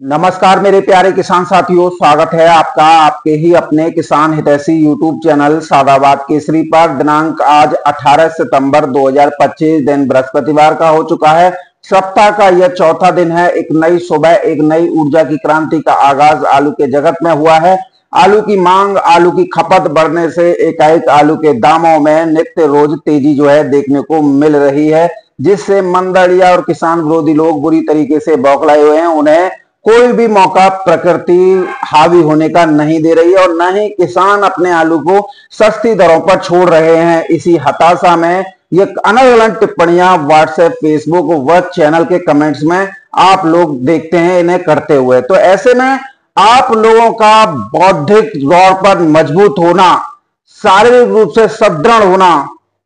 नमस्कार मेरे प्यारे किसान साथियों, स्वागत है आपका आपके ही अपने किसान हितैषी यूट्यूब चैनल सादाबाद केसरी पर। दिनांक आज 18 सितंबर 2025 दिन बृहस्पतिवार का हो चुका है। सप्ताह का यह चौथा दिन है। एक नई सुबह, एक नई ऊर्जा की क्रांति का आगाज आलू के जगत में हुआ है। आलू की मांग, आलू की खपत बढ़ने से एकाएक आलू के दामों में नित्य रोज तेजी जो है देखने को मिल रही है, जिससे मंदड़िया और किसान विरोधी लोग बुरी तरीके से बौखलाए हुए हैं। उन्हें कोई भी मौका प्रकृति हावी होने का नहीं दे रही है और न ही किसान अपने आलू को सस्ती दरों पर छोड़ रहे हैं। इसी हताशा में ये अलग अलग टिप्पणियां व्हाट्सएप, फेसबुक व चैनल के कमेंट्स में आप लोग देखते हैं इन्हें करते हुए। तो ऐसे में आप लोगों का बौद्धिक तौर पर मजबूत होना, शारीरिक रूप से सुदृढ़ होना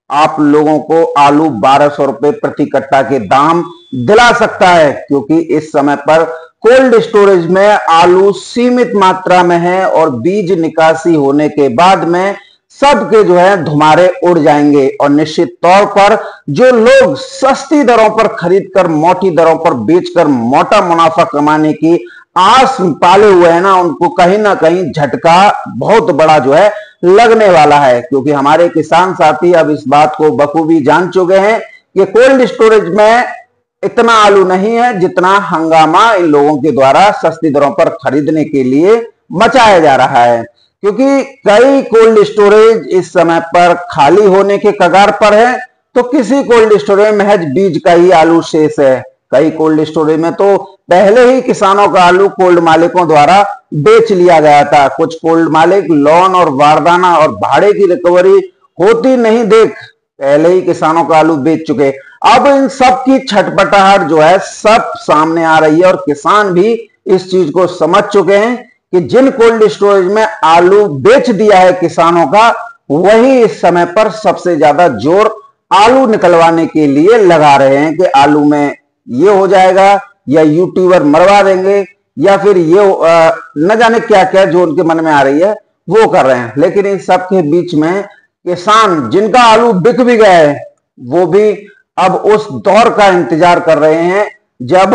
आप लोगों को आलू 1200 रुपए प्रति कट्टा के दाम दिला सकता है, क्योंकि इस समय पर कोल्ड स्टोरेज में आलू सीमित मात्रा में है और बीज निकासी होने के बाद में सबके जो है धुमारे उड़ जाएंगे। और निश्चित तौर पर जो लोग सस्ती दरों पर खरीदकर मोटी दरों पर बेचकर मोटा मुनाफा कमाने की आस पाले हुए हैं ना, उनको कहीं ना कहीं झटका बहुत बड़ा जो है लगने वाला है। क्योंकि हमारे किसान साथी अब इस बात को बखूबी जान चुके हैं कि कोल्ड स्टोरेज में इतना आलू नहीं है जितना हंगामा इन लोगों के द्वारा सस्ती दरों पर खरीदने के लिए मचाया जा रहा है। क्योंकि कई कोल्ड स्टोरेज इस समय पर खाली होने के कगार पर है, तो किसी कोल्ड स्टोरेज में महज बीज का ही आलू शेष है। कई कोल्ड स्टोरेज में तो पहले ही किसानों का आलू कोल्ड मालिकों द्वारा बेच लिया गया था। कुछ कोल्ड मालिक लोन और वारदाना और भाड़े की रिकवरी होती नहीं देख पहले ही किसानों का आलू बेच चुके। अब इन सब की छटपटाहट जो है सब सामने आ रही है और किसान भी इस चीज को समझ चुके हैं कि जिन कोल्ड स्टोरेज में आलू बेच दिया है किसानों का, वही इस समय पर सबसे ज्यादा जोर आलू निकलवाने के लिए लगा रहे हैं कि आलू में ये हो जाएगा या यूट्यूबर मरवा देंगे या फिर ये न जाने क्या क्या जो उनके मन में आ रही है वो कर रहे हैं। लेकिन इन सब के बीच में किसान जिनका आलू बिक भी गया है, वो भी अब उस दौर का इंतजार कर रहे हैं जब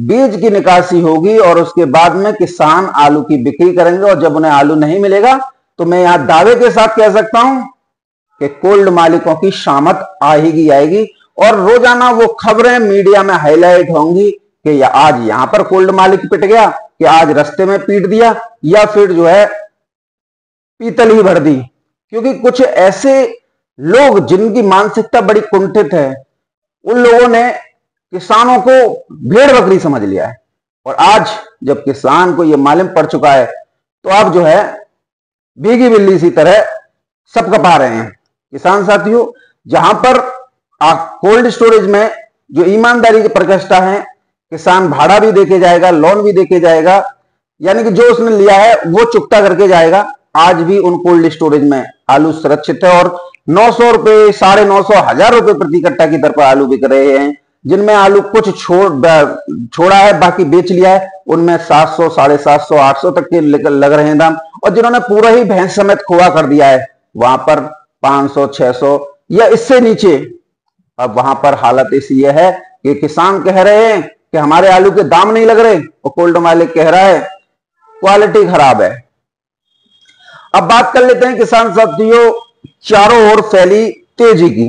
बीज की निकासी होगी और उसके बाद में किसान आलू की बिक्री करेंगे। और जब उन्हें आलू नहीं मिलेगा तो मैं यहां दावे के साथ कह सकता हूं कि कोल्ड मालिकों की शामत आएगी आएगी और रोजाना वो खबरें मीडिया में हाईलाइट होंगी कि आज यहां पर कोल्ड मालिक पिट गया, कि आज रास्ते में पीट दिया, या फिर जो है पीतल ही भर दी। क्योंकि कुछ ऐसे लोग जिनकी मानसिकता बड़ी कुंठित है, उन लोगों ने किसानों को भेड़ बकरी समझ लिया है। और आज जब किसान को यह मालूम पड़ चुका है तो आप जो है भीगी बिल्ली सी तरह सब कपा रहे हैं। किसान साथियों, जहां पर कोल्ड स्टोरेज में जो ईमानदारी की प्रकृष्टा है, किसान भाड़ा भी देके जाएगा, लोन भी देके जाएगा, यानी कि जो उसने लिया है वो चुकता करके जाएगा। आज भी उन कोल्ड स्टोरेज में आलू सुरक्षित है और 900 रुपए, 950, 1000 रुपए प्रति कट्टा की दर पर आलू बिक रहे हैं। जिनमें आलू कुछ छोड़ा है, बाकी बेच लिया है, उनमें 700, 750, 800 तक के लग रहे हैं दाम। और जिन्होंने पूरा ही भैंस समेत खोआ कर दिया है, वहां पर 500, 600 या इससे नीचे। अब वहां पर हालत ऐसी है कि किसान कह रहे हैं कि हमारे आलू के दाम नहीं लग रहे और कोल्ड मालिक कह रहा है क्वालिटी खराब है। अब बात कर लेते हैं किसान साथियों चारों ओर फैली तेजी की।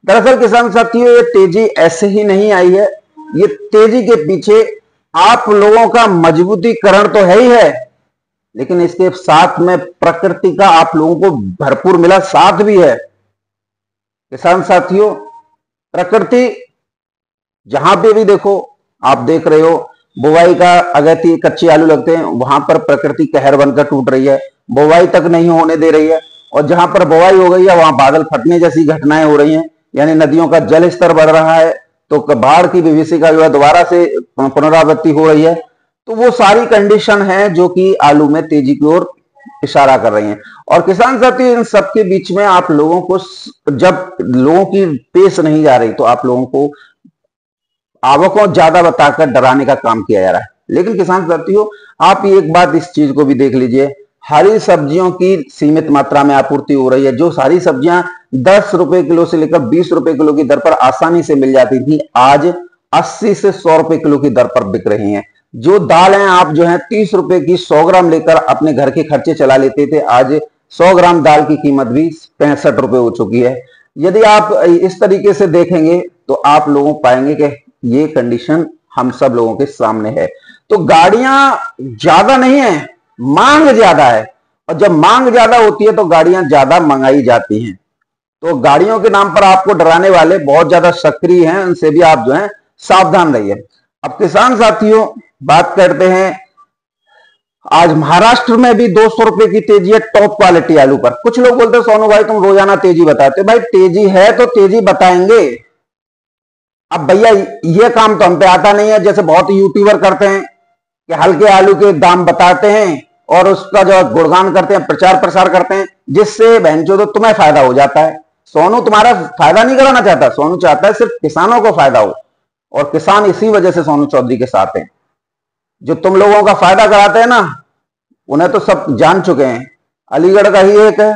दरअसल किसान साथियों, ये तेजी ऐसे ही नहीं आई है। ये तेजी के पीछे आप लोगों का मजबूतीकरण तो है ही है, लेकिन इसके साथ में प्रकृति का आप लोगों को भरपूर मिला साथ भी है। किसान साथियों, प्रकृति जहां पे भी देखो, आप देख रहे हो बुवाई का अगैती कच्चे आलू लगते हैं, वहां पर प्रकृति कहर बनकर टूट रही है, बुवाई तक नहीं होने दे रही है। और जहां पर बुवाई हो गई है वहां बादल फटने जैसी घटनाएं हो रही हैं, यानी नदियों का जल स्तर बढ़ रहा है, तो बाढ़ की विभीषिका जो है दोबारा से पुनरावृत्ति हो रही है। तो वो सारी कंडीशन है जो कि आलू में तेजी की ओर इशारा कर रही हैं। और किसान साथी, इन सबके बीच में आप लोगों को, जब लोगों की पेश नहीं जा रही तो आप लोगों को आवकों ज्यादा बताकर डराने का काम किया जा रहा है। लेकिन किसान साथियों, आप एक बात इस चीज को भी देख लीजिए, हरी सब्जियों की सीमित मात्रा में आपूर्ति हो रही है। जो सारी सब्जियां 10 रुपए किलो से लेकर 20 रुपए किलो की दर पर आसानी से मिल जाती थी, आज 80 से 100 रुपए किलो की दर पर बिक रही हैं। जो दाल है आप जो है 30 रुपए की 100 ग्राम लेकर अपने घर के खर्चे चला लेते थे, आज 100 ग्राम दाल की कीमत भी 65 रुपए हो चुकी है। यदि आप इस तरीके से देखेंगे तो आप लोगों पाएंगे कि ये कंडीशन हम सब लोगों के सामने है। तो गाड़ियां ज्यादा नहीं है, मांग ज्यादा है, और जब मांग ज्यादा होती है तो गाड़ियां ज्यादा मंगाई जाती हैं। तो गाड़ियों के नाम पर आपको डराने वाले बहुत ज्यादा सक्रिय हैं, उनसे भी आप जो है सावधान रहिए। अब किसान साथियों बात करते हैं, आज महाराष्ट्र में भी 200 रुपए की तेजी है टॉप क्वालिटी आलू पर। कुछ लोग बोलते हैं सोनू भाई तुम रोजाना तेजी बताते हो। भाई तेजी है तो तेजी बताएंगे। अब भैया ये काम तो हम पे आता नहीं है, जैसे बहुत यूट्यूबर करते हैं कि हल्के आलू के दाम बताते हैं और उसका जो गुणगान करते हैं, प्रचार प्रसार करते हैं, जिससे बहनचोद तो तुम्हें फायदा हो जाता है। सोनू तुम्हारा फायदा नहीं कराना चाहता, सोनू चाहता है सिर्फ किसानों को फायदा हो, और किसान इसी वजह से सोनू चौधरी के साथ हैं। जो तुम लोगों का फायदा कराते हैं ना, उन्हें तो सब जान चुके हैं, अलीगढ़ का ही एक है,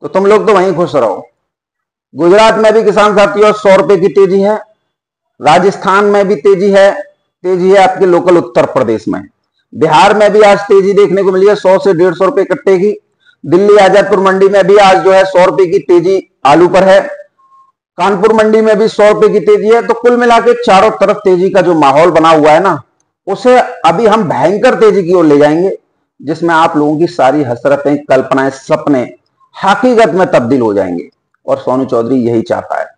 तो तुम लोग तो वहीं खुश रहो। गुजरात में भी किसान साथियों 100 रुपए की तेजी है, राजस्थान में भी तेजी है आपके लोकल उत्तर प्रदेश में। बिहार में भी आज तेजी देखने को मिली है 100 से 150 रुपए कट्टे की। दिल्ली आजादपुर मंडी में भी आज जो है 100 रुपए की तेजी आलू पर है। कानपुर मंडी में भी 100 रुपए की तेजी है। तो कुल मिला के चारों तरफ तेजी का जो माहौल बना हुआ है ना, उसे अभी हम भयंकर तेजी की ओर ले जाएंगे, जिसमें आप लोगों की सारी हसरतें, कल्पनाएं, सपने हकीकत में तब्दील हो जाएंगे, और सोनू चौधरी यही चाहता है।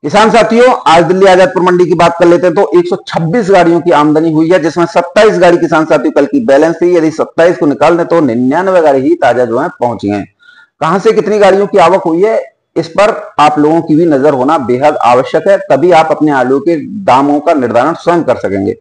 किसान साथियों आज दिल्ली आजादपुर मंडी की बात कर लेते हैं तो 126 गाड़ियों की आमदनी हुई है, जिसमें 27 गाड़ी किसान साथियों कल की बैलेंस थी। यदि 27 को निकाल दें तो 99 गाड़ी ही ताजा जो है पहुंची हैं। कहां से कितनी गाड़ियों की आवक हुई है, इस पर आप लोगों की भी नजर होना बेहद आवश्यक है, तभी आप अपने आलू के दामों का निर्धारण स्वयं कर सकेंगे।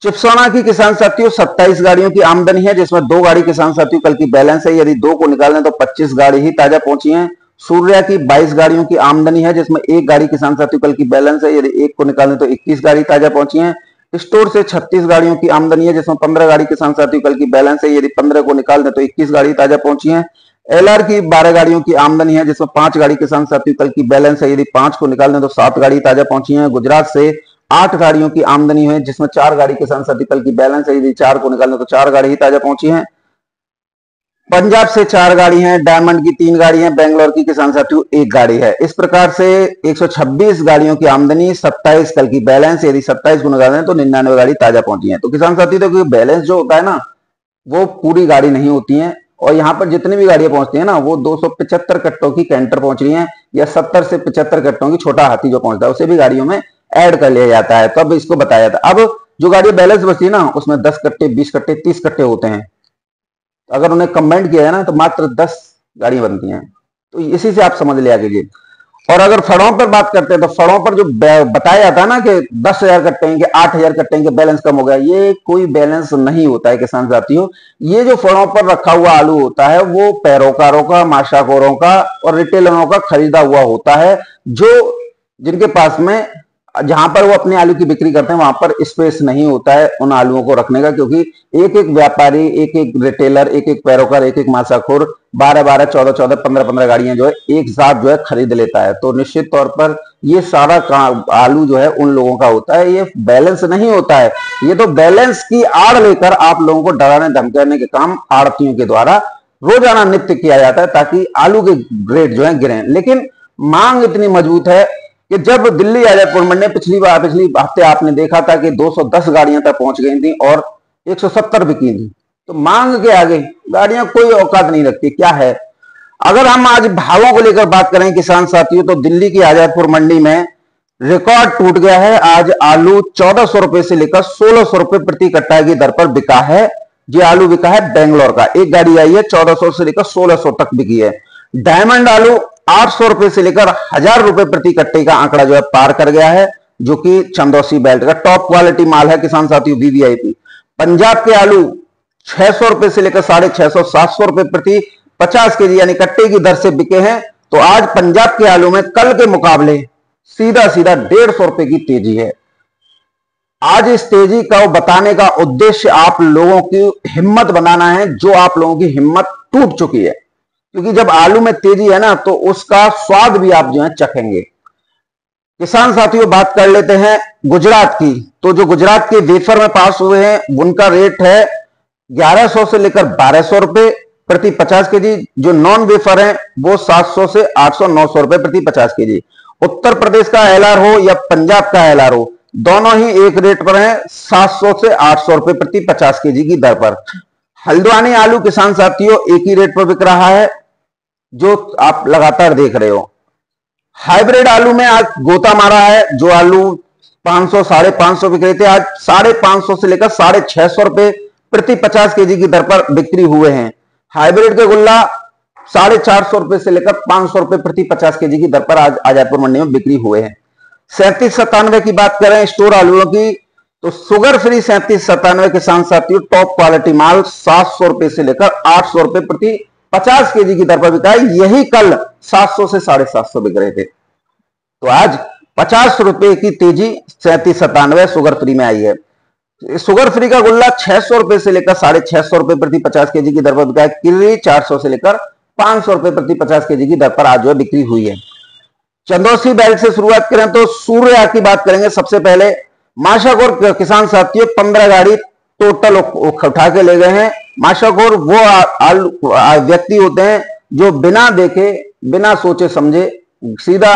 चिपसोना की किसान साथियों 27 गाड़ियों की आमदनी है, जिसमें 2 गाड़ी किसान साथियों कल की बैलेंस है। यदि 2 को निकालें तो 25 गाड़ी ही ताजा पहुंची हैं। सूर्या की 22 गाड़ियों की आमदनी है, जिसमें 1 गाड़ी किसान साथियों कल की बैलेंस है। यदि 1 को निकालें तो 21 गाड़ी ताजा पहुंची हैं। स्टोर से 36 गाड़ियों की आमदनी है, जिसमें 15 गाड़ी किसान साथियों कल की बैलेंस है। यदि 15 को निकाल दें तो 21 गाड़ी ताजा पहुंची है। एलआर की 12 गाड़ियों की आमदनी है, जिसमें 5 गाड़ी किसान साथियों कल की बैलेंस है। यदि 5 को निकाल दें तो 7 गाड़ी ताजा पहुंची है। गुजरात से 8 गाड़ियों की आमदनी है, जिसमें 4 गाड़ी किसान साथी कल की बैलेंस है। यदि 4 को निकालें तो 4 गाड़ी ही ताजा पहुंची है। पंजाब से 4 गाड़ी हैं, डायमंड की 3 गाड़ी हैं, बेंगलोर की किसान साथियों 1 गाड़ी है। इस प्रकार से 126 गाड़ियों की आमदनी, 27 कल की बैलेंस, यदि 27 को निकालें तो 99 गाड़ी ताजा पहुंची है। तो किसान साथी देखो बैलेंस जो होता है ना, वो पूरी गाड़ी नहीं होती है, और यहाँ पर जितनी भी गाड़ियां पहुंचती है ना, वो 275 कट्टों की कैंटर पहुंच रही है, या 70 से 75 कट्टों की छोटा हाथी जो पहुंचता है, उसे भी गाड़ियों में ऐड कर लिया जाता है। तब इसको बताया जाता है। अब जो गाड़ी बैलेंस बचती है ना, उसमें 10 कट्टे, 20 कट्टे, 30 कट्टे होते हैं। अगर उन्हें कमेंट किया है ना तो मात्र 10 गाड़ियां बनती हैं। तो इसी से आप समझ लिया कीजिए। और अगर फड़ों पर बात करते हैं तो फड़ों पर जो बताया जाता है ना कि 10,000 कट्टे हैं कि 8,000 कट्टे हैं कि बैलेंस कम हो गया, ये कोई बैलेंस नहीं होता है किसान साथियों। ये जो फड़ों पर रखा हुआ आलू होता है वो पैरोकारों का, माशाखोरों का और रिटेलरों का खरीदा हुआ होता है, जो जिनके पास में जहां पर वो अपने आलू की बिक्री करते हैं वहां पर स्पेस नहीं होता है उन आलुओं को रखने का, क्योंकि एक एक व्यापारी, एक एक रिटेलर, एक एक पैरोकार, एक एक मासाखोर 12-12, 14-14, 15-15 गाड़ियां जो है एक साथ जो है खरीद लेता है। तो निश्चित तौर पर ये सारा आलू जो है उन लोगों का होता है, ये बैलेंस नहीं होता है। ये तो बैलेंस की आड़ लेकर आप लोगों को डराने धमकाने के काम आड़तियों के द्वारा रोजाना नित्य किया जाता है, ताकि आलू के ग्रेड जो है गिरे। लेकिन मांग इतनी मजबूत है कि जब दिल्ली आजादपुर मंडी पिछली हफ्ते आपने देखा था कि 210 गाड़ियां तक पहुंच गई थी और 170 बिकी थी, तो मांग के आगे गाड़ियां कोई औकात नहीं रखती। क्या है, अगर हम आज भावों को लेकर बात करें किसान साथियों, तो दिल्ली की आजादपुर मंडी में रिकॉर्ड टूट गया है। आज आलू 1400 रुपए से लेकर 1600 रुपए प्रति कट्टा की दर पर बिका है। जो आलू बिका है बेंगलोर का, एक गाड़ी आई है 1400 से लेकर 1600 तक बिकी है। डायमंड आलू 800 रुपए से लेकर 1000 रुपए प्रति कट्टे का आंकड़ा जो है पार कर गया है, जो कि चंदौसी बेल्ट का टॉप क्वालिटी माल है किसान साथियों, वीवीआईपी। पंजाब के आलू 600 रुपए से लेकर 650, 700 रुपए प्रति 50 केजी यानी कट्टे की दर से बिके हैं। तो आज पंजाब के आलू में कल के मुकाबले सीधा सीधा 150 रुपए की तेजी है। आज इस तेजी का बताने का उद्देश्य आप लोगों की हिम्मत बनाना है, जो आप लोगों की हिम्मत टूट चुकी है। क्योंकि जब आलू में तेजी है ना, तो उसका स्वाद भी आप जो है चखेंगे। किसान साथियों बात कर लेते हैं गुजरात की। तो जो गुजरात के वेफर में पास हुए हैं उनका रेट है 1100 से लेकर 1200 रुपए प्रति 50 केजी। जो नॉन वेफर है वो 700 से 800 900 रुपए प्रति 50 केजी। उत्तर प्रदेश का एलआर हो या पंजाब का एलआर हो, दोनों ही एक रेट पर हैं, 700 से 800 रुपए प्रति 50 केजी की दर पर। हल्द्वानी आलू किसान साथियों एक ही रेट पर बिक रहा है जो आप लगातार देख रहे हो। हाइब्रिड आलू में आज गोता मारा है। जो आलू 500 550 बिक रहे थे, आज 550 से लेकर 650 रुपए प्रति 50 केजी की दर पर बिक्री हुए हैं। हाइब्रिड के गुल्ला 450 रुपए से लेकर 500 रुपए प्रति 50 केजी की दर पर आज आजादपुर मंडी में बिक्री हुए हैं। 3797 की बात करें स्टोर आलूओं की, तो शुगर फ्री 3797 किसान साथियों टॉप क्वालिटी माल 700 रुपए से लेकर 800 रुपए प्रति 50 केजी की दर पर बिका है। यही कल 700 से 750 बिक रहे थे। तो आज 50 रुपए की तेजी 3797 शुगर फ्री में आई है। शुगर फ्री का गुल्ला 600 रुपए से लेकर 650 रुपए प्रति 50 केजी की दर पर बिका है। किर्री 400 से लेकर 500 रुपए प्रति 50 केजी की दर पर आज जो बिक्री हुई है। चंदौसी बेल्ट से शुरुआत करें तो सूर्या की बात करेंगे। सबसे पहले माशाखोर किसान साथियों 15 गाड़ी टोटल उठा के ले गए हैं। माशाखोर वो व्यक्ति होते हैं जो बिना देखे बिना सोचे समझे सीधा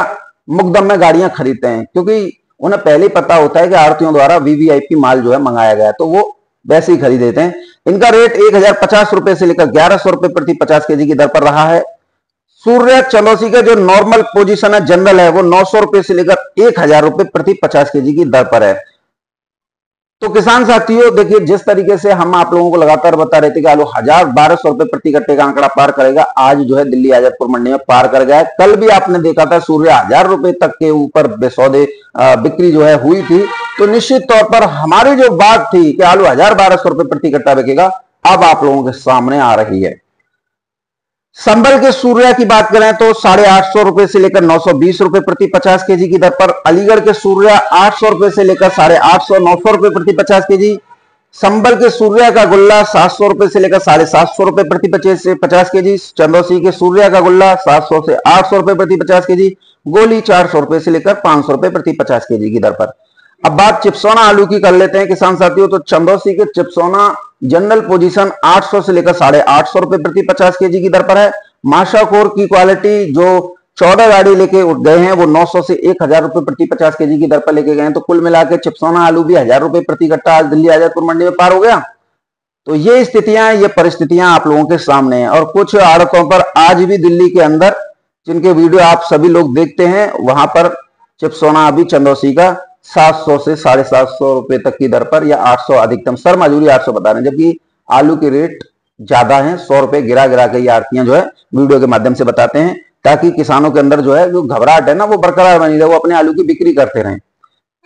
मुकदम में गाड़ियां खरीदते हैं, क्योंकि उन्हें पहले ही पता होता है कि आड़तियों द्वारा वीवीआईपी माल जो है मंगाया गया है, तो वो वैसे ही खरीद देते हैं। इनका रेट 1050 रुपए से लेकर 1100 रुपए प्रति 50 केजी की दर पर रहा है। सूर्य चंदौसी का जो नॉर्मल पोजीशन है जनरल है वो 900 रुपए से लेकर 1000 रुपए प्रति 50 केजी की दर पर है। तो किसान साथियों देखिए, जिस तरीके से हम आप लोगों को लगातार बता रहे थे कि आलू 1200 रुपए प्रति कट्टे का आंकड़ा पार करेगा, आज जो है दिल्ली आजादपुर मंडी में पार कर गया है। कल भी आपने देखा था सूर्य 1000 रुपए तक के ऊपर सौदे बिक्री जो है हुई थी। तो निश्चित तौर पर हमारी जो बात थी कि आलू 1200 रुपए प्रति कट्टा बिकेगा, अब आप लोगों के सामने आ रही है। संभल के सूर्या की बात करें तो 850 रुपए से लेकर 920 रुपए प्रति 50 केजी की दर पर। अलीगढ़ के सूर्या 800 रुपए से लेकर 850 900 रुपए प्रति 50 केजी। संभल के सूर्या का गुल्ला 700 रुपए से लेकर 750 रुपए प्रति 50 केजी। चंदौसी के सूर्या का गुल्ला 700 से 800 रुपए प्रति 50 केजी। गोली 400 रुपए से लेकर 500 रुपए प्रति 50 केजी की दर पर। अब बात चिप्सोना आलू की कर लेते हैं किसान साथियों। तो चंदौसी के चिप्सोना जनरल पोजीशन 800 से लेकर 850 रुपए प्रति 50 केजी की दर पर है। माशाखोर की क्वालिटी जो 14 गाड़ी लेके उठ गए हैं वो 900 से 1000 रुपए प्रति 50 केजी की दर पर लेके गए हैं। तो कुल मिलाकर चिप्सोना आलू भी 1000 रुपए प्रति कट्टा आज दिल्ली आजादपुर मंडी में पार हो गया। तो ये स्थितियां, ये परिस्थितियां आप लोगों के सामने हैं। और कुछ आड़तों पर आज भी दिल्ली के अंदर, जिनके वीडियो आप सभी लोग देखते हैं, वहां पर चिप्सोना अभी चंदौसी का 700 से 750 रुपए तक की दर पर या 800 अधिकतम सर मजूरी 800 बता रहे हैं, जबकि आलू के रेट ज्यादा है। 100 रुपए गिरा गिरा के ये आड़तियां जो है वीडियो के माध्यम से बताते हैं, ताकि किसानों के अंदर जो है जो घबराहट है ना वो बरकरार बनी रहे, वो अपने आलू की बिक्री करते रहें।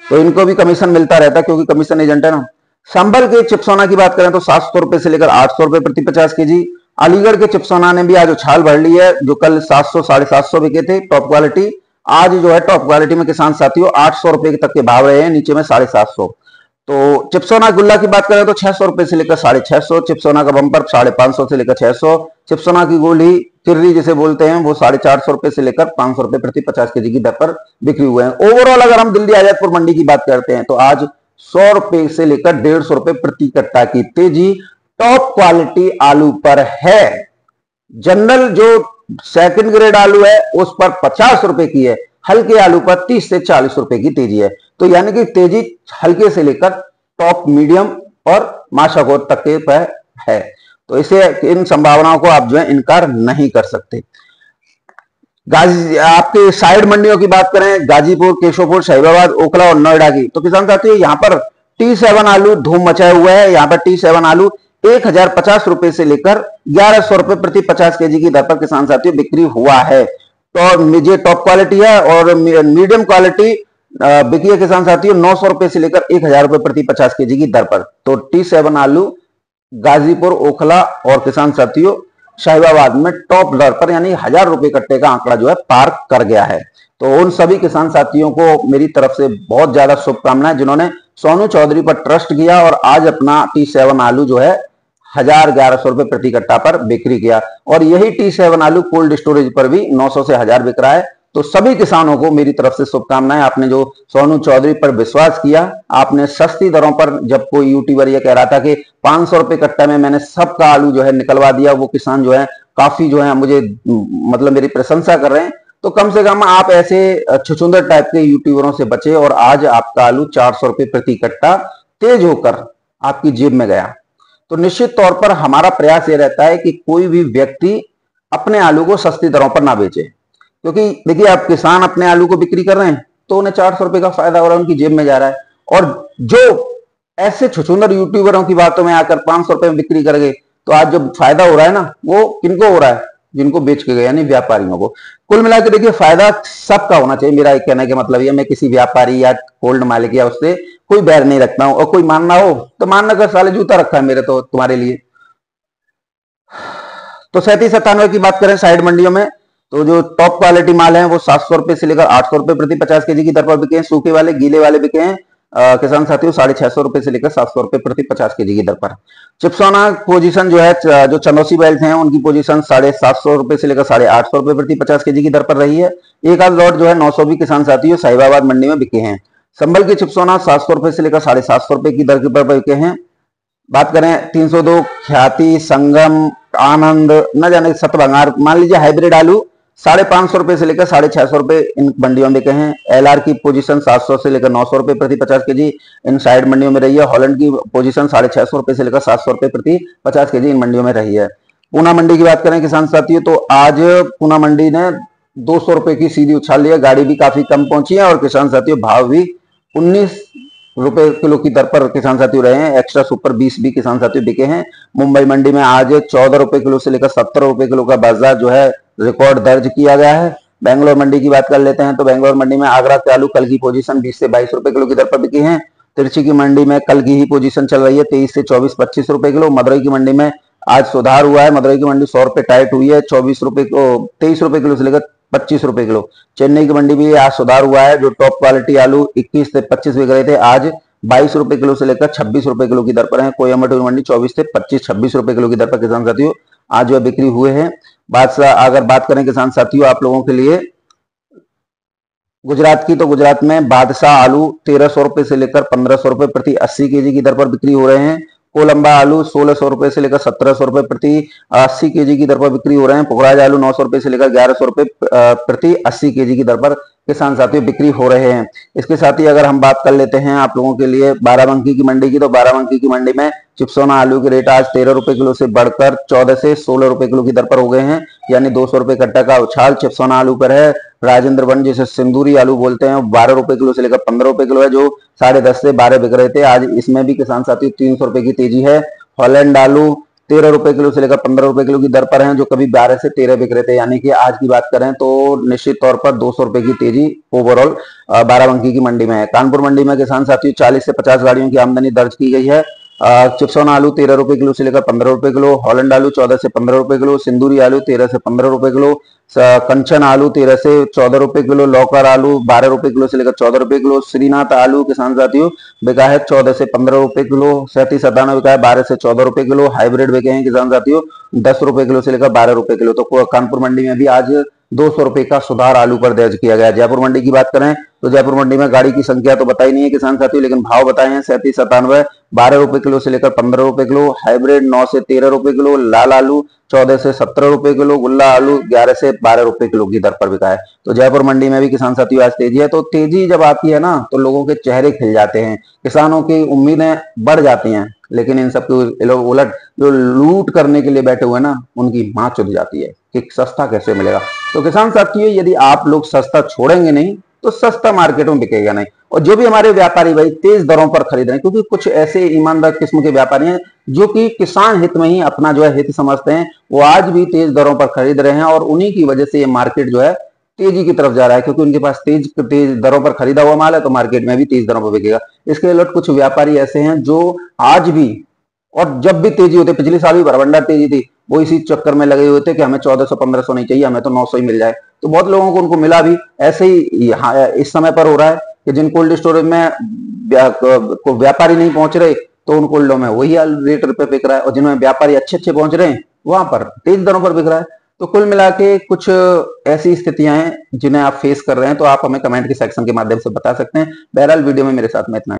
तो इनको भी कमीशन मिलता रहता है क्योंकि कमीशन एजेंट है ना। संभल के चिप्सोना की बात करें तो 700 रुपए से लेकर 800 रुपए प्रति 50 केजी। अलीगढ़ के चिप्सोना ने भी आज उछाल भर ली है। जो कल 700 750 बिके थे टॉप क्वालिटी, आज जो है टॉप क्वालिटी में किसान साथियों 800 रुपए तक के भाव रहे हैं, नीचे में 750। तो चिप्सोना गुल्ला की बात करें तो 600 रुपए से लेकर 650। चिप्सोना का बम्पर 550 से लेकर 600। चिप्सोना की गोली किर्री जिसे बोलते हैं वो 450 रुपए से लेकर 500 रुपए प्रति 50 केजी की दर पर बिक्री हुए हैं। ओवरऑल अगर हम दिल्ली आजादपुर मंडी की बात करते हैं तो आज 100 रुपए से लेकर 150 रुपए प्रति कट्टा की तेजी टॉप क्वालिटी आलू पर है। जनरल जो सेकंड ग्रेड आलू है उस पर 50 रुपए की है। हल्के आलू पर 30 से 40 रुपए की तेजी है। तो यानी कि तेजी हल्के से लेकर टॉप, मीडियम और माशाखोर तक के पर है। तो इसे, इन संभावनाओं को आप जो है इनकार नहीं कर सकते। आपके साइड मंडियों की बात करें, गाजीपुर, केशवपुर, शाहीबाबाद, ओखला और नोएडा की, तो किसान साथियों यहाँ पर T7 आलू धूम मचाए हुए है। यहाँ पर T7 आलू 1050 रुपए से लेकर 1100 रुपए प्रति 50 केजी की दर पर किसान साथियों बिक्री हुआ है। तो ये टॉप क्वालिटी है। और मीडियम क्वालिटी बिकी है किसान साथियों 900 रुपए से लेकर 1000 रुपए प्रति 50 केजी की दर पर। तो T7 आलू गाजीपुर, ओखला और किसान साथियों शाहीबाबाद में टॉप दर पर यानी 1000 रुपए कट्टे का आंकड़ा जो है पार कर गया है। तो उन सभी किसान साथियों को मेरी तरफ से बहुत ज्यादा शुभकामनाएं जिन्होंने सोनू चौधरी पर ट्रस्ट किया और आज अपना T7 आलू जो है 1100 रुपए प्रति कट्टा पर बिक्री किया। और यही T7 आलू कोल्ड स्टोरेज पर भी 900 से 1000 बिक रहा है। तो सभी किसानों को मेरी तरफ से शुभकामनाएं। आपने जो सोनू चौधरी पर विश्वास किया, आपने सस्ती दरों पर, जब कोई यूट्यूबर ये कह रहा था कि 500 रुपए कट्टा में मैंने सबका आलू जो है निकलवा दिया, वो किसान जो है काफी जो है मुझे मतलब मेरी प्रशंसा कर रहे हैं। तो कम से कम आप ऐसे छुछुंदर टाइप के यूट्यूबरों से बचे और आज आपका आलू 400 रुपए प्रति कट्टा तेज होकर आपकी जेब में गया। तो निश्चित तौर पर हमारा प्रयास ये रहता है कि कोई भी व्यक्ति अपने आलू को सस्ती दरों पर ना बेचे, क्योंकि देखिए आप किसान अपने आलू को बिक्री कर रहे हैं तो उन्हें 400 रुपए का फायदा हो रहा है, उनकी जेब में जा रहा है। और जो ऐसे छुछुंदर यूट्यूबरों की बातों में आकर 500 रुपए में बिक्री कर गए, तो आज जो फायदा हो रहा है ना, वो किनको हो रहा है? जिनको बेच के गए, यानी व्यापारियों को। कुल मिलाकर देखिए फायदा सबका होना चाहिए, मेरा एक कहने का मतलब ये। मैं किसी व्यापारी या कोल्ड मालिक या उससे कोई बैर नहीं रखता हूं, और कोई मानना हो तो मानना कर, साले जूता रखा है मेरे तो तुम्हारे लिए। तो 37-97 की बात करें साइड मंडियों में, तो जो टॉप क्वालिटी माल है वो 700 रुपए से लेकर 800 रुपए प्रति 50 केजी की दर पर बिके हैं। सूखे वाले, गीले वाले बिके हैं किसान साथियों 650 रुपए से लेकर 700 रुपए प्रति 50 केजी की दर पर। चिप्सोना पोजीशन जो है, जो चंदौसी बेल्ट हैं उनकी पोजीशन 750 रुपए से लेकर 850 रुपए प्रति 50 केजी की दर पर रही है। एक आध लॉट जो है 900 भी किसान साथियों साहिबाबाद मंडी में बिके हैं। संभल के चिप्सोना 700 रुपए से लेकर 750 रुपए की दर पर बिके हैं। बात करें 302, ख्याति, संगम, आनंद, न जाने सतभंगार, मान लीजिए हाइब्रिड आलू 550 रुपए से लेकर 650 रुपए इन मंडियों में बिके हैं। एलआर की पोजीशन 700 से लेकर 900 रुपए प्रति 50 केजी इन साइड मंडियों में रही है। हॉलैंड की पोजीशन 650 रुपए से लेकर 700 रुपए प्रति 50 केजी इन मंडियों में रही है। पूना मंडी की बात करें किसान साथियों, तो आज पूना मंडी ने 200 रुपए की सीधी उछाल ली है। गाड़ी भी काफी कम पहुंची है और किसान साथियों भाव भी 19 रुपए किलो की दर पर किसान साथियों रहे हैं। एक्स्ट्रा सुपर 20 भी किसान साथियों बिके हैं। मुंबई मंडी में आज 14 रुपए किलो से लेकर 70 रुपए किलो का बाजार जो है रिकॉर्ड दर्ज किया गया है। बेंगलोर मंडी की बात कर लेते हैं, तो बेंगलोर मंडी में आगरा के आलू कल की पोजीशन 20 से 22 रुपए किलो की दर पर बिकी है। तिरछी की मंडी में कल की ही पोजीशन चल रही है 23 से 24-25 रुपए किलो। मदुरई की मंडी में आज सुधार हुआ है, मदुरई की मंडी 100 रुपए टाइट हुई है, 24 रुपए 23 रुपए किलो से लेकर 25 रुपए किलो। चेन्नई की मंडी भी आज सुधार हुआ है, जो टॉप क्वालिटी आलू 21 से 25 बिक रहे थे, आज 22 रुपए किलो से लेकर 26 रुपए किलो की दर पर है। कोयम्बटूर मंडी 24 से 25-26 रुपए किलो की दर पर किसान साथियों आज जो बिक्री हुए हैं। अगर बात करें किसान साथियों आप लोगों के लिए गुजरात की, तो गुजरात में बादशाह आलू 1300 रुपए से लेकर 1500 रुपए प्रति 80 केजी की दर पर बिक्री हो रहे हैं। कोलंबा आलू 1600 रुपए से लेकर 1700 रुपए प्रति 80 केजी की दर पर बिक्री हो रहे हैं। पुखराज आलू 900 रुपए से लेकर 1100 रुपए प्रति 80 केजी की दर पर किसान साथियों बिक्री हो रहे हैं। इसके साथ ही अगर हम बात कर लेते हैं आप लोगों के लिए बाराबंकी की मंडी की, तो बाराबंकी की मंडी में चिप्सोना आलू के रेट आज 13 रुपए किलो से बढ़कर 14 से 16 रुपए किलो की दर पर हो गए हैं, यानी 200 रुपए कट्टा का उछाल चिप्सोना आलू पर है। राजेंद्र वन जिसे सिंदूरी आलू बोलते हैं 12 रुपए किलो से लेकर 15 रुपए किलो है, जो 10.5 से 12 बिक रहे थे। आज इसमें भी किसान साथियों 300 रुपए की तेजी है। हॉलैंड आलू 13 रुपए किलो से लेकर 15 रुपए किलो की दर पर हैं, जो कभी 12 से 13 बिक रहे थे। यानी कि आज की बात करें तो निश्चित तौर पर 200 रुपए की तेजी ओवरऑल बाराबंकी की मंडी में है। कानपुर मंडी में किसान साथियों 40 से 50 गाड़ियों की आमदनी दर्ज की गई है। चिप्सोना आलू 13 रुपए किलो से लेकर 15 रुपए किलो, हॉलैंड आलू 14 से 15 रुपए किलो, सिंदूरी आलू 13 से 15 रुपए किलो, कंचन आलू 13 से 14 रुपए किलो, लौकर आलू 12 रुपए किलो से लेकर 14 रुपए किलो, श्रीनाथ आलू किसान साथियों बिका है 14 से 15 रुपए किलो, 3797 बिका है 12 से 14 रुपए किलो। हाइब्रिड बिके हैं किसान साथियों 10 रुपए किलो से लेकर 12 रुपए किलो। तो कानपुर मंडी में भी आज 200 रुपए का सुधार आलू पर दर्ज किया गया। जयपुर मंडी की बात करें तो जयपुर मंडी में गाड़ी की संख्या तो बताई नहीं है किसान साथियों, लेकिन भाव बताए हैं 3797 12 रुपए किलो से लेकर 15 रुपए किलो, हाइब्रिड 9 से 13 रुपए किलो, लाल आलू 14 से 17 रुपए किलो, गुल्ला आलू 11 से 12 रुपए किलो की दर पर बिका है। तो जयपुर मंडी में भी किसान साथियों आज तेजी है। तो तेजी जब आती है ना तो लोगों के चेहरे खिल जाते हैं, किसानों की उम्मीदें बढ़ जाती हैं, लेकिन इन सबके उलट जो लूट करने के लिए बैठे हुए ना उनकी मां चुद जाती है कि सस्ता कैसे मिलेगा। तो किसान साथियों यदि आप लोग सस्ता छोड़ेंगे नहीं तो सस्ता मार्केट में बिकेगा नहीं। और जो भी हमारे व्यापारी भाई तेज दरों पर खरीद रहे हैं, क्योंकि कुछ ऐसे ईमानदार किस्म के व्यापारी हैं जो कि किसान हित में ही अपना जो है हित समझते हैं, वो आज भी तेज दरों पर खरीद रहे हैं और उन्हीं की वजह से ये मार्केट जो है तेजी की तरफ जा रहा है, क्योंकि उनके पास तेज दरों पर खरीदा हुआ माल है तो मार्केट में भी तेज दरों पर बिकेगा। इसके उलट कुछ व्यापारी ऐसे हैं जो आज भी और जब भी तेजी होती, पिछले साल भी भरभंडार तेजी थी, वो इसी चक्कर में लगे हुए थे कि हमें 1400-1500 नहीं चाहिए, हमें तो 900 ही मिल जाए। तो बहुत लोगों को उनको मिला भी। ऐसे ही इस समय पर हो रहा है कि जिन कोल्ड स्टोरेज में व्यापारी नहीं पहुंच रहे तो उन कोल्डों में वही रेट पे बिक रहा है, और जिनमें व्यापारी अच्छे पहुंच रहे हैं वहां पर तेज दरों पर बिक रहा है। तो कुल मिला के कुछ ऐसी स्थितियां हैं जिन्हें आप फेस कर रहे हैं, तो आप हमें कमेंट के सेक्शन के माध्यम से बता सकते हैं। बहरहाल वीडियो में मेरे साथ में इतना ही।